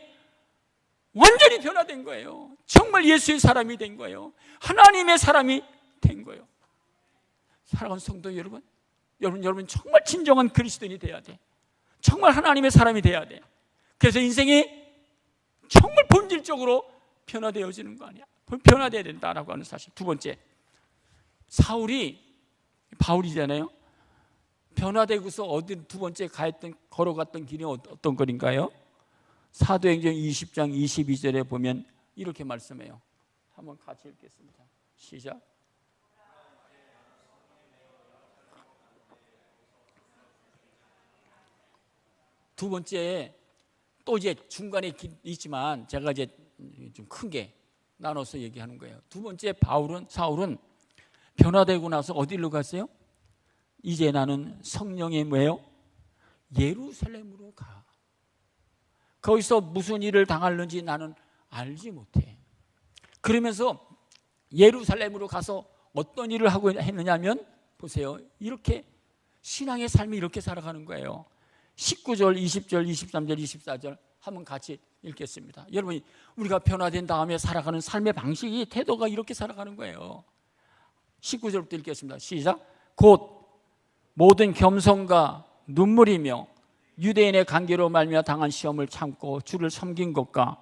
완전히 변화된 거예요. 정말 예수의 사람이 된 거예요. 하나님의 사람이 된 거예요. 사랑하는 성도 여러분, 여러분 정말 진정한 그리스도인이 돼야 돼. 정말 하나님의 사람이 돼야 돼. 그래서 인생이 정말 본질적으로 변화되어지는 거 아니야. 변화되어야 된다라고 하는 사실. 두 번째, 사울이 바울이잖아요. 변화되고서 어디 두 번째 걸어갔던 길이 어떤 거인가요? 사도행전 20장 22절에 보면 이렇게 말씀해요. 한번 같이 읽겠습니다. 시작. 두 번째, 또 이제 중간에 있지만 제가 이제 좀 크게 나눠서 얘기하는 거예요. 두 번째, 사울은 변화되고 나서 어디로 갔어요? 이제 나는 성령의 뭐예요? 예루살렘으로 가. 거기서 무슨 일을 당하는지 나는 알지 못해. 그러면서 예루살렘으로 가서 어떤 일을 하고 했느냐면, 보세요. 이렇게 신앙의 삶이 이렇게 살아가는 거예요. 19절, 20절, 23절, 24절 한번 같이 읽겠습니다. 여러분, 우리가 변화된 다음에 살아가는 삶의 방식이, 태도가 이렇게 살아가는 거예요. 19절부터 읽겠습니다. 시작. 곧 모든 겸손과 눈물이며 유대인의 관계로 말미암아 당한 시험을 참고 주를 섬긴 것과,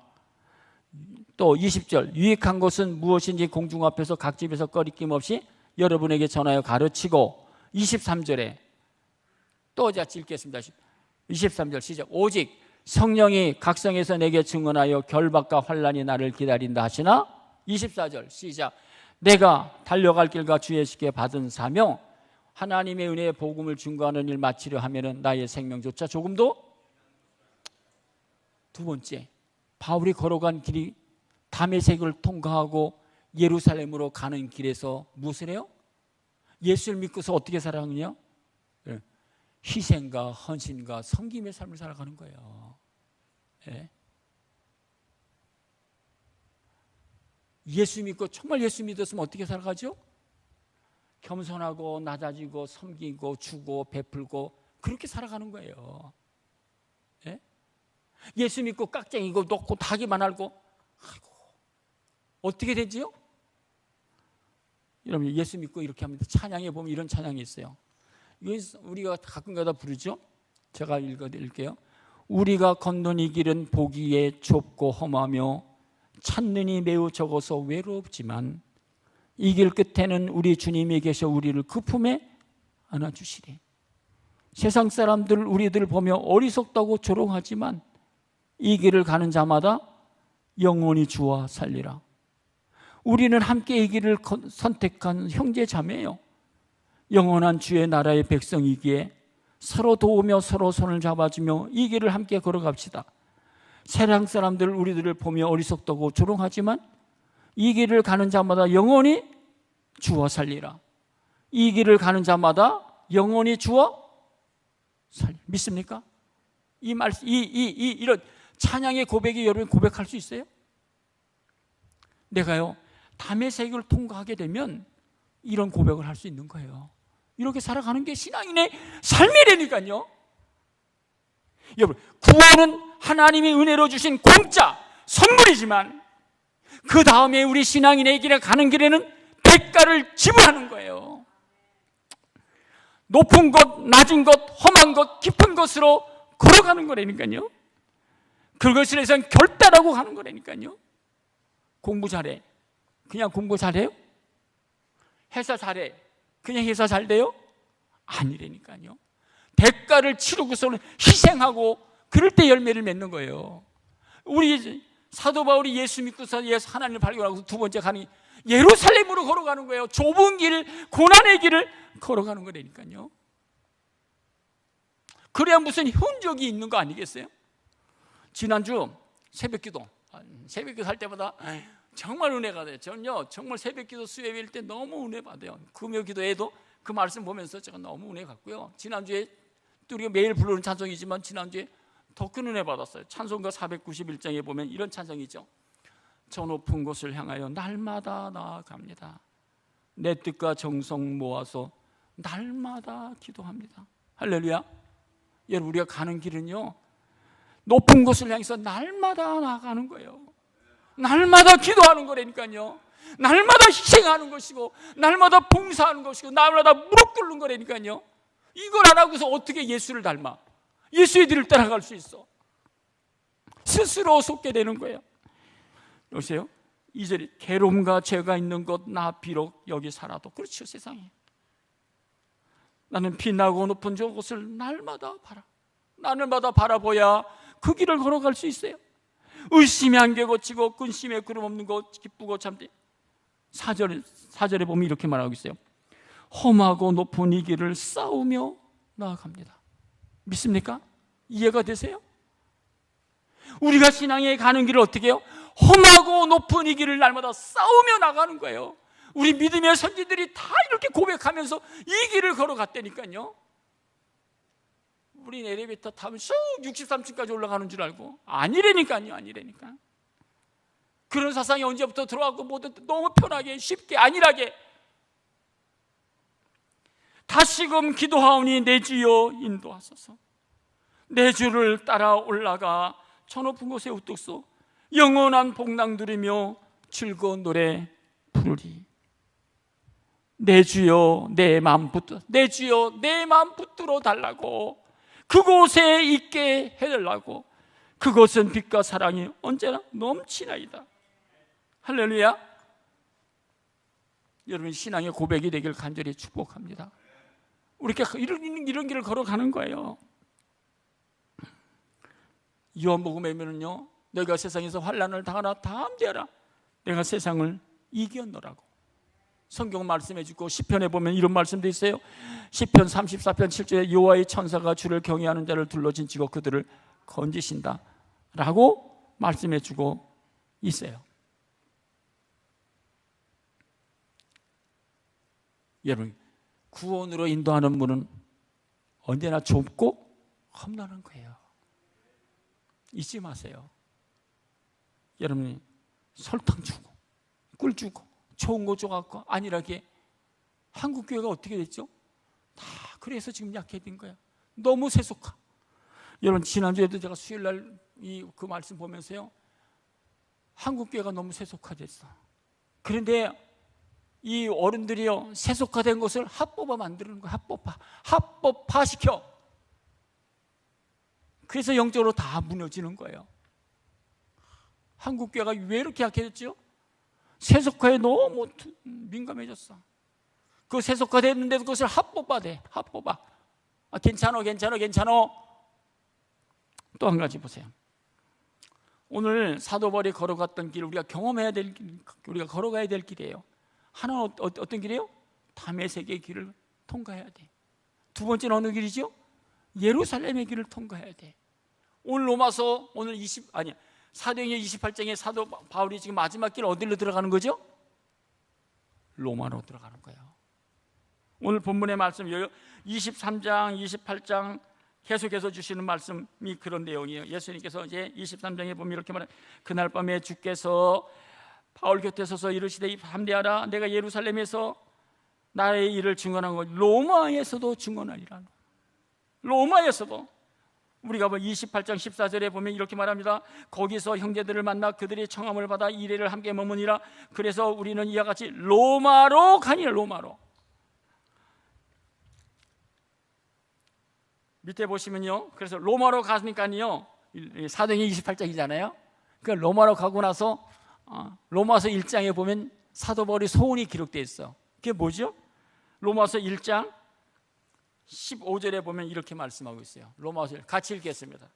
또 20절, 유익한 것은 무엇인지 공중 앞에서 각 집에서 꺼리낌 없이 여러분에게 전하여 가르치고, 23절에 또 같이 읽겠습니다. 23절 시작. 오직 성령이 각성에서 내게 증언하여 결박과 환난이 나를 기다린다 하시나, 24절 시작. 내가 달려갈 길과 주의 시께 받은 사명, 하나님의 은혜의 복음을 증거하는 일 마치려 하면은 나의 생명조차 조금도. 두 번째, 바울이 걸어간 길이 다메섹을 통과하고 예루살렘으로 가는 길에서 무엇을 해요? 예수를 믿고서 어떻게 살아가느냐? 희생과 헌신과 섬김의 삶을 살아가는 거예요. 예. 예수 믿고 정말 예수 믿었으면 어떻게 살아가죠? 겸손하고 낮아지고 섬기고 주고 베풀고 그렇게 살아가는 거예요. 예? 예수 믿고 깍쟁이고 놓고 다기만 알고, 아이고, 어떻게 되지요? 여러분, 예수 믿고 이렇게 합니다. 찬양에 보면 이런 찬양이 있어요. 이건 우리가 가끔가다 부르죠. 제가 읽어드릴게요. 우리가 걷는 이 길은 보기에 좁고 험하며 찾는 이 매우 적어서 외롭지만 이 길 끝에는 우리 주님이 계셔 우리를 그 품에 안아주시리. 세상 사람들 우리들 보며 어리석다고 조롱하지만 이 길을 가는 자마다 영원히 주와 살리라. 우리는 함께 이 길을 선택한 형제 자매예요. 영원한 주의 나라의 백성이기에 서로 도우며 서로 손을 잡아주며 이 길을 함께 걸어갑시다. 세상 사람들 우리들을 보며 어리석다고 조롱하지만 이 길을 가는 자마다 영원히 주와 살리라. 이 길을 가는 자마다 영원히 주와 살리라. 믿습니까? 이 말씀, 이런 찬양의 고백이 여러분 고백할 수 있어요? 내가요, 다메섹을 통과하게 되면 이런 고백을 할 수 있는 거예요. 이렇게 살아가는 게 신앙인의 삶이라니까요. 여러분, 구원은 하나님이 은혜로 주신 공짜 선물이지만 그 다음에 우리 신앙인의 길에 가는 길에는 대가를 지불하는 거예요. 높은 것, 낮은 것, 험한 것, 깊은 것으로 걸어가는 거라니까요. 그것을 해서 결단하고 가는 거라니까요. 공부 잘해. 그냥 공부 잘해요? 회사 잘해. 그냥 회사 잘 돼요? 아니라니까요. 대가를 치르고서는 희생하고 그럴 때 열매를 맺는 거예요. 우리 사도 바울이 예수 믿고서 예수 하나님을 발견하고 두 번째 가는 예루살렘으로 걸어가는 거예요. 좁은 길, 고난의 길을 걸어가는 거라니까요. 그래야 무슨 흔적이 있는 거 아니겠어요? 지난주 새벽기도 할 때마다 정말 은혜가 돼요. 저는요 정말 새벽기도 수요일 때 너무 은혜 받아요. 금요기도에도 그 말씀 보면서 제가 너무 은혜 갔고요. 지난주에 또 우리가 매일 부르는 찬송이지만 지난주에 더 큰 은혜 받았어요. 찬송가 491장에 보면 이런 찬송이죠. 저 높은 곳을 향하여 날마다 나아갑니다. 내 뜻과 정성 모아서 날마다 기도합니다. 할렐루야. 여러분, 우리가 가는 길은요, 높은 곳을 향해서 날마다 나아가는 거예요. 날마다 기도하는 거라니까요. 날마다 희생하는 것이고, 날마다 봉사하는 것이고, 날마다 무릎 꿇는 거라니까요. 이걸 안 하고서 어떻게 예수를 닮아? 예수의 뒤를 따라갈 수 있어? 스스로 속게 되는 거예요. 여보세요? 2절에 괴로움과 죄가 있는 것 나 비록 여기 살아도. 그렇죠, 세상에. 나는 빛나고 높은 저곳을 날마다 바라봐야 그 길을 걸어갈 수 있어요. 의심의 안개 거치고 근심의 구름 없는 곳 기쁘고 참되. 4절에 보면 이렇게 말하고 있어요. 험하고 높은 이 길을 싸우며 나아갑니다. 믿습니까? 이해가 되세요? 우리가 신앙에 가는 길을 어떻게 해요? 험하고 높은 이 길을 날마다 싸우며 나가는 거예요. 우리 믿음의 선지들이 다 이렇게 고백하면서 이 길을 걸어갔다니까요. 우린 엘리베이터 타면 슉 63층까지 올라가는 줄 알고. 아니라니까요. 그런 사상이 언제부터 들어왔고, 모두 너무 편하게 쉽게 안일하게. 다시금 기도하오니 내 주여 인도하소서. 내 주를 따라 올라가 저 높은 곳에 우뚝 서 영원한 복랑 누리며 즐거운 노래 부르리. 내 주여 내 마음 붙들어 달라고, 그곳에 있게 해달라고. 그곳은 빛과 사랑이 언제나 넘치나이다. 할렐루야. 여러분, 신앙의 고백이 되길 간절히 축복합니다. 우리가 이런 길을 걸어가는 거예요. 요한복음에 보면요, 너희가 세상에서 환난을 당하나 담대하라, 내가 세상을 이겼노라고 성경 말씀해 주고, 시편에 보면 이런 말씀도 있어요. 시편 34편 7절에 여호와의 천사가 주를 경외하는 자를 둘러진치고 그들을 건지신다 라고 말씀해 주고 있어요. 여러분, 구원으로 인도하는 문은 언제나 좁고 험난한 거예요. 잊지 마세요. 여러분이 설탕 주고 꿀 주고 좋은 거 줘갖고 안일하게, 한국 교회가 어떻게 됐죠? 다 그래서 지금 약해진 거야. 너무 세속화. 여러분, 지난주에도 제가 수요일날 그 말씀 보면서요, 한국 교회가 너무 세속화됐어. 그런데 이 어른들이요, 세속화된 것을 합법화 만드는 거야. 합법화시켜. 그래서 영적으로 다 무너지는 거예요. 한국 교회가 왜 이렇게 약해졌죠? 세속화에 너무 민감해졌어. 그 세속화됐는데도 그것을 합법화돼. 괜찮아. 또 한 가지 보세요. 오늘 사도 바울이 걸어갔던 길, 우리가 경험해야 될 길, 우리가 걸어가야 될 길이에요. 하나는 어떤 길이에요? 다메섹의 길을 통과해야 돼. 두 번째는 어느 길이죠? 예루살렘의 길을 통과해야 돼. 오늘 사도행전 28장에 사도 바울이 지금 마지막 길 어디로 들어가는 거죠? 로마로 들어가는 거예요. 오늘 본문의 말씀 23장, 28장 계속해서 주시는 말씀이 그런 내용이에요. 예수님께서 이제 23장에 보면 이렇게 말해요. 그날 밤에 주께서 바울 곁에 서서 이르시되 담대하라, 내가 예루살렘에서 나의 일을 증언한 것 로마에서도 증언하리라. 로마에서도. 우리가 28장 14절에 보면 이렇게 말합니다. 거기서 형제들을 만나 그들의 청함을 받아 이래를 함께 머무니라. 그래서 우리는 이와 같이 로마로 가니라. 로마로. 밑에 보시면요, 그래서 로마로 가니까요, 사도행전 28장이잖아요. 그러니까 로마로 가고 나서 로마서 1장에 보면 사도 바울의 소원이 기록되어 있어. 그게 뭐죠? 로마서 1장 15절에 보면 이렇게 말씀하고 있어요. 로마서 1, 같이 읽겠습니다.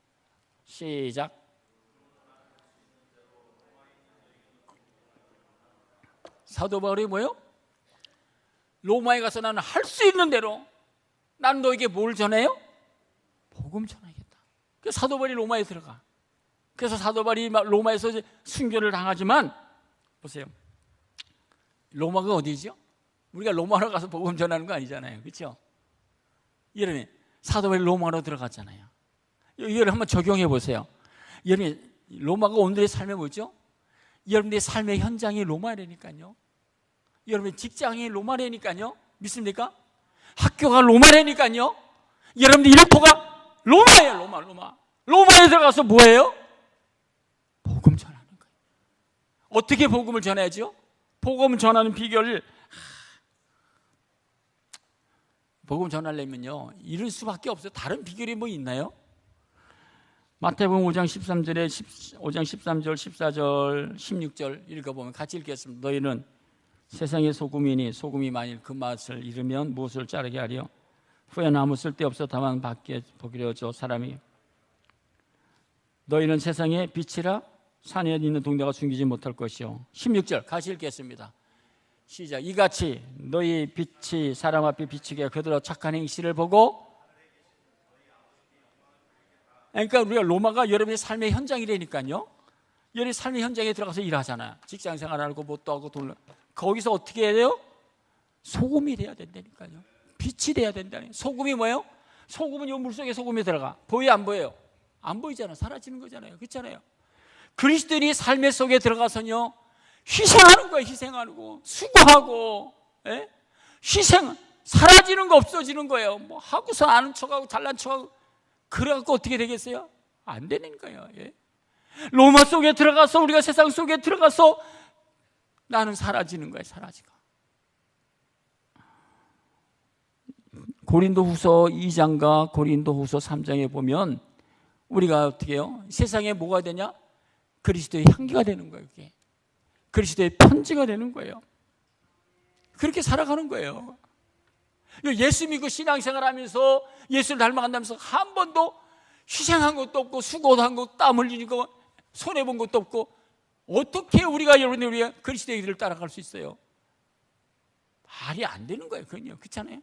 시작. 사도 바울이 뭐예요? 로마에 가서 나는 할 수 있는 대로 난 너에게 뭘 전해요? 복음 전하겠다. 그래서 사도 바울이 로마에 들어가. 그래서 사도 바울이 로마에서 순교를 당하지만, 보세요, 로마가 어디죠? 우리가 로마로 가서 복음 전하는 거 아니잖아요. 그렇죠? 여러분, 사도 바울이 로마로 들어갔잖아요. 이걸 한번 적용해 보세요. 여러분, 로마가 오늘의 삶이 뭐죠? 여러분의 삶의 현장이 로마라니까요. 여러분의 직장이 로마라니까요. 믿습니까? 학교가 로마라니까요. 여러분들 일터가 로마예요. 로마. 로마에 들어가서 뭐예요? 복음 전하는 거예요. 어떻게 복음을 전해야죠? 복음 전하는 비결을 복음 전하려면요, 이럴 수밖에 없어요. 다른 비결이 뭐 있나요? 마태복음 5장 13절에 5장 13절, 14절, 16절 읽어보면 같이 읽겠습니다. 너희는 세상의 소금이니 소금이 만일 그 맛을 잃으면 무엇을 자르게 하려? 후에는 아무 쓸데없어 다만 밖에 버려져 사람이. 너희는 세상의 빛이라 산에 있는 동네가 숨기지 못할 것이요. 16절 같이 읽겠습니다. 시작. 이같이 너희 빛이 사람 앞에 비치게 그들로 착한 행실을 보고. 그러니까 우리가 로마가 여러분의 삶의 현장이라니까요. 여러분의 삶의 현장에 들어가서 일하잖아요. 직장 생활하고 뭣도 하고 돈. 거기서 어떻게 해야 돼요? 소금이 돼야 된다니까요. 빛이 돼야 된다니. 소금이 뭐예요? 소금은 이 물속에 소금이 들어가. 보여요, 안 보여요? 안 보이잖아. 사라지는 거잖아요. 그렇잖아요. 그리스도인이 삶의 속에 들어가서요, 희생하는 거예요. 희생하는 거. 수고하고, 예? 희생, 사라지는 거 없어지는 거예요. 뭐 하고서 아는 척하고 잘난 척하고. 그래갖고 어떻게 되겠어요? 안 되는 거예요. 예? 로마 속에 들어가서, 우리가 세상 속에 들어가서 나는 사라지는 거예요. 사라지고. 고린도후서 2장과 고린도후서 3장에 보면 우리가 어떻게 해요? 세상에 뭐가 되냐? 그리스도의 향기가 되는 거예요. 그게. 그리스도의 편지가 되는 거예요. 그렇게 살아가는 거예요. 예수 믿고 신앙생활 하면서 예수를 닮아간다면서 한 번도 희생한 것도 없고 수고도 한 것도 땀 흘리는 거 손해본 것도 없고 어떻게 우리가 여러분들이 그리스도의 길을 따라갈 수 있어요? 말이 안 되는 거예요. 그건요. 그렇잖아요.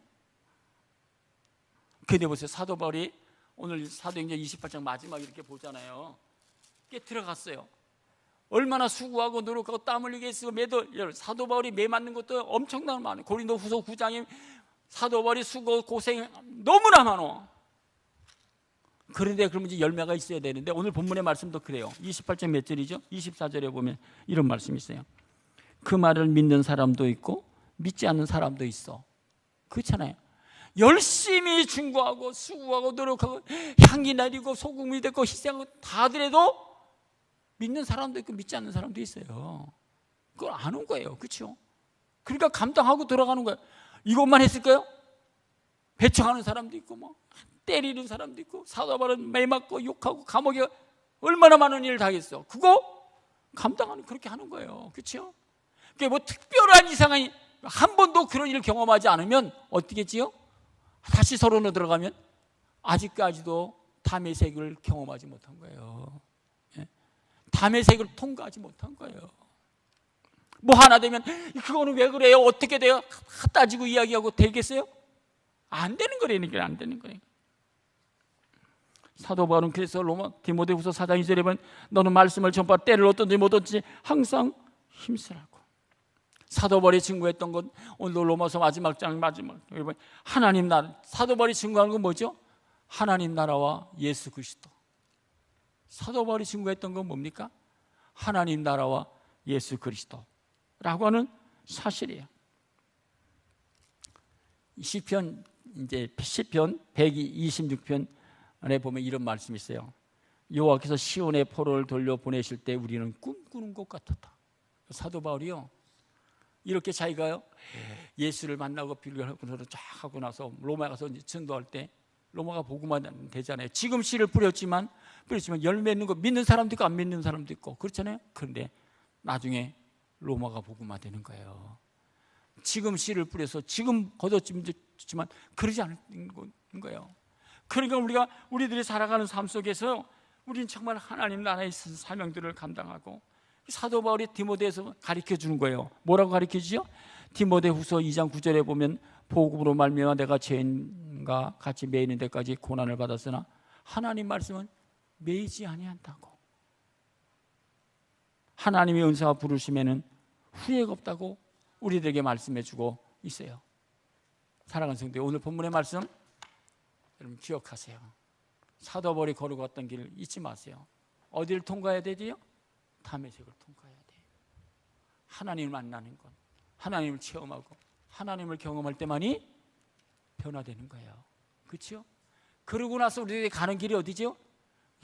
근데 보세요. 사도 바울이 오늘 사도행전 28장 마지막 이렇게 보잖아요. 이게 들어갔어요. 얼마나 수고하고 노력하고 땀 흘리게 했고 사도 바울이 매 맞는 것도 엄청나게 많아요. 고린도후서 9장에 사도 바울이 수고 고생 너무나 많아. 그런데 그러면 이제 열매가 있어야 되는데 오늘 본문의 말씀도 그래요. 28장 몇 절이죠? 24절에 보면 이런 말씀이 있어요. 그 말을 믿는 사람도 있고 믿지 않는 사람도 있어. 그렇잖아요. 열심히 중고하고 수고하고 노력하고 향기 나리고 소금이 되고 희생하고 다 하더라도 믿는 사람도 있고 믿지 않는 사람도 있어요. 그걸 아는 거예요. 그렇죠? 그러니까 감당하고 돌아가는 거예요. 이것만 했을까요? 배척하는 사람도 있고 뭐 때리는 사람도 있고 사도 바울은 매 맞고 욕하고 감옥에 얼마나 많은 일을 당했어. 그거 감당하는 그렇게 하는 거예요. 그렇죠? 그게 뭐 특별한 이상한 한 번도 그런 일을 경험하지 않으면 어떻겠지요? 다시 서론으로 들어가면 아직까지도 담의 세계를 경험하지 못한 거예요. 담의 세계를 통과하지 못한 거예요. 뭐 하나 되면 그거는 왜 그래요? 어떻게 돼요? 따지고 이야기하고 되겠어요? 안 되는 거라니까. 안 되는 거예요. 사도 바울은 그래서 디모데후서 4장 2절에 보면 너는 말씀을 전파 때를 얻든지 못 얻든지 항상 힘쓰라고. 사도 바울이 증거했던 것 오늘 로마서 마지막 하나님 나라. 사도 바울이 증거하는 건 뭐죠? 하나님 나라와 예수 그리스도. 사도 바울이 증거했던 건 뭡니까? 하나님 나라와 예수 그리스도라고 하는 사실이에요. 시편 126편에 보면 이런 말씀이 있어요. 여호와께서 시온의 포로를 돌려 보내실 때 우리는 꿈꾸는 것 같았다. 사도 바울이요, 이렇게 자기가요 예수를 만나고 비교하고 쫙 하고 나서 로마에 가서 전도할 때 로마가 복음화 되잖아요. 지금 씨를 뿌렸지만 열매 있는 거 믿는 사람도 있고 안 믿는 사람도 있고 그렇잖아요. 그런데 나중에 로마가 복음화 되는 거예요. 지금 씨를 뿌려서 지금 거뒀지만 그러지 않는 거예요. 그러니까 우리들이 살아가는 삶 속에서 우리는 정말 하나님 나라의 사명들을 감당하고 사도 바울이 디모데에서 가르쳐 주는 거예요. 뭐라고 가르쳐 주죠? 디모데후서 2장 9절에 보면 복음으로 말미암아 내가 죄인과 같이 매이는 데까지 고난을 받았으나 하나님 말씀은 매이지 아니한다고. 하나님의 은사와 부르심에는 후회가 없다고 우리들에게 말씀해 주고 있어요. 사랑하는 성도, 오늘 본문의 말씀 여러분 기억하세요. 사도 바울이 걸어갔던 길 잊지 마세요. 어디를 통과해야 되지요? 다메섹을 통과해야 돼요. 하나님을 만나는 것, 하나님을 체험하고 하나님을 경험할 때만이 변화되는 거예요. 그렇죠? 그러고 나서 우리들이 가는 길이 어디죠?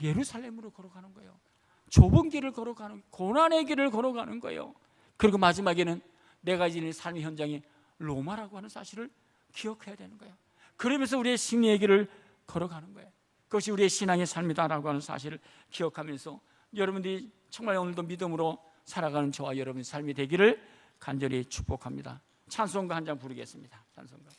예루살렘으로 걸어가는 거예요. 좁은 길을 걸어가는, 고난의 길을 걸어가는 거예요. 그리고 마지막에는 내가 지닌 삶의 현장이 로마라고 하는 사실을 기억해야 되는 거예요. 그러면서 우리의 승리의 길을 걸어가는 거예요. 그것이 우리의 신앙의 삶이다라고 하는 사실을 기억하면서 여러분들이 정말 오늘도 믿음으로 살아가는 저와 여러분의 삶이 되기를 간절히 축복합니다. 찬송가 한 장 부르겠습니다. 찬송가.